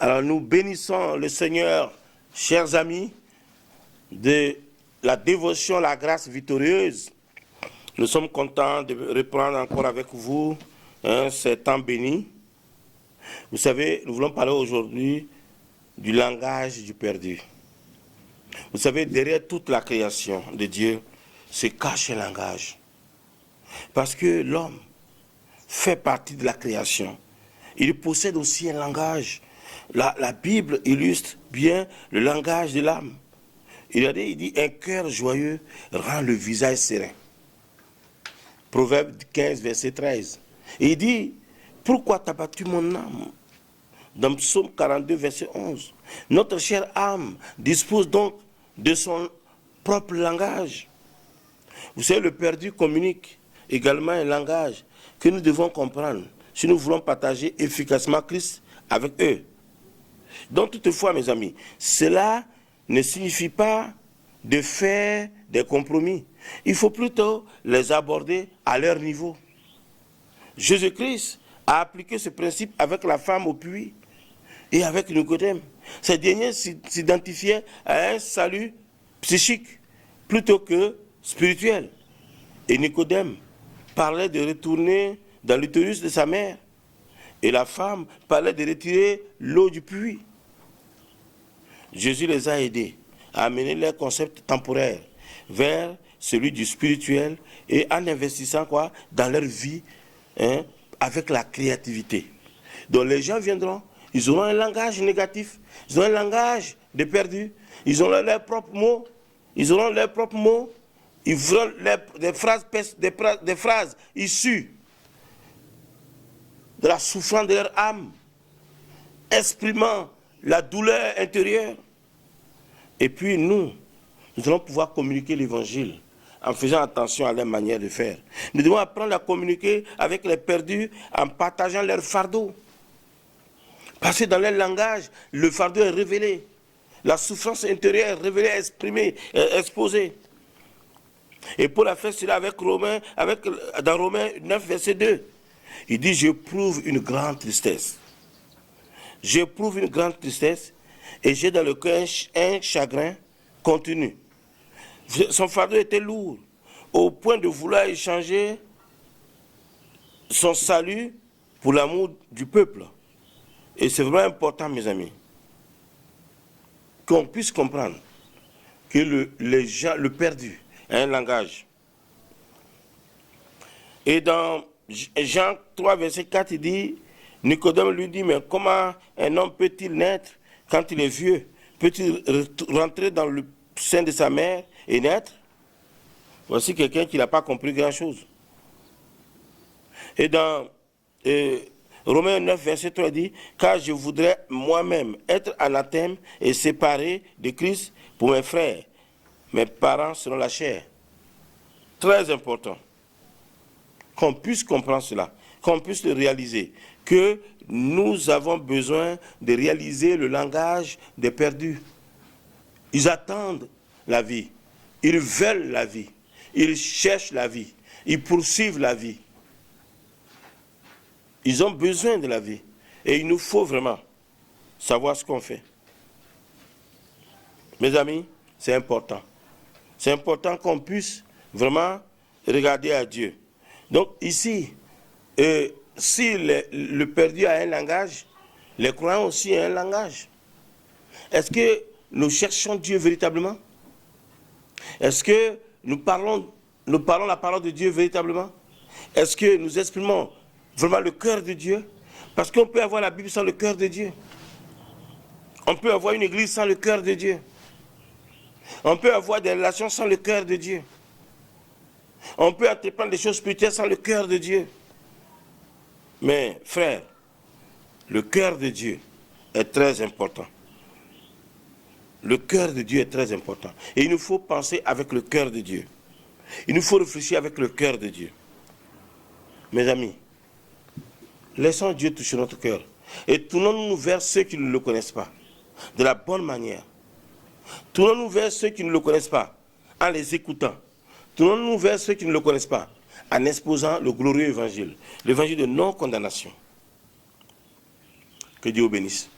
Alors nous bénissons le Seigneur, chers amis, de la dévotion, la grâce victorieuse. Nous sommes contents de reprendre encore avec vous ces temps bénis. Vous savez, nous voulons parler aujourd'hui du langage du perdu. Vous savez, derrière toute la création de Dieu se cache un langage. Parce que l'homme fait partie de la création. Il possède aussi un langage. La Bible illustre bien le langage de l'âme. Il dit, un cœur joyeux rend le visage serein. Proverbe 15, verset 13. Et il dit, pourquoi t'as battu mon âme? Dans Psaume 42, verset 11. Notre chère âme dispose donc de son propre langage. Vous savez, le perdu communique également un langage que nous devons comprendre si nous voulons partager efficacement Christ avec eux. Donc toutefois, mes amis, cela ne signifie pas de faire des compromis. Il faut plutôt les aborder à leur niveau. Jésus-Christ a appliqué ce principe avec la femme au puits et avec Nicodème. Ces derniers s'identifiaient à un salut psychique plutôt que spirituel. Et Nicodème parlait de retourner dans l'utérus de sa mère. Et la femme parlait de retirer l'eau du puits. Jésus les a aidés à amener leur concept temporaire vers celui du spirituel et en investissant dans leur vie avec la créativité. Donc les gens viendront, ils auront un langage négatif, ils auront un langage de perdu, ils auront leurs propres mots, ils auront des phrases issues de la souffrance de leur âme, exprimant la douleur intérieure. Et puis nous allons pouvoir communiquer l'évangile en faisant attention à leur manière de faire. Nous devons apprendre à communiquer avec les perdus en partageant leur fardeau. Parce que dans leur langage, le fardeau est révélé. La souffrance intérieure est révélée, exprimée, exposée. Et Paul a fait cela dans Romains 9, verset 2. Il dit, j'éprouve une grande tristesse. J'éprouve une grande tristesse et j'ai dans le cœur un chagrin continu. Son fardeau était lourd, au point de vouloir échanger son salut pour l'amour du peuple. Et c'est vraiment important, mes amis, qu'on puisse comprendre que le perdu a un langage. Et dans Jean 3, verset 4, il dit, Nicodème lui dit, mais comment un homme peut-il naître quand il est vieux? Peut-il rentrer dans le sein de sa mère et naître? Voici quelqu'un qui n'a pas compris grand-chose. Et dans Romains 9, verset 3, il dit, car je voudrais moi-même être anathème et séparé de Christ pour mes frères, mes parents selon la chair. Très important qu'on puisse comprendre cela, qu'on puisse le réaliser, que nous avons besoin de réaliser le langage des perdus. Ils attendent la vie, ils veulent la vie, ils cherchent la vie, ils poursuivent la vie. Ils ont besoin de la vie et il nous faut vraiment savoir ce qu'on fait. Mes amis, c'est important. C'est important qu'on puisse vraiment regarder à Dieu. Donc ici, si le perdu a un langage, les croyants aussi ont un langage. Est-ce que nous cherchons Dieu véritablement? Est-ce que nous parlons la parole de Dieu véritablement? Est-ce que nous exprimons vraiment le cœur de Dieu? Parce qu'on peut avoir la Bible sans le cœur de Dieu. On peut avoir une église sans le cœur de Dieu. On peut avoir des relations sans le cœur de Dieu. On peut entreprendre des choses spirituelles sans le cœur de Dieu. Mais, frère, le cœur de Dieu est très important. Le cœur de Dieu est très important. Et il nous faut penser avec le cœur de Dieu. Il nous faut réfléchir avec le cœur de Dieu. Mes amis, laissons Dieu toucher notre cœur. Et tournons-nous vers ceux qui ne le connaissent pas. De la bonne manière. Tournons-nous vers ceux qui ne le connaissent pas. En les écoutant. Tournons-nous vers ceux qui ne le connaissent pas. En exposant le glorieux évangile. L'évangile de non-condamnation. Que Dieu vous bénisse.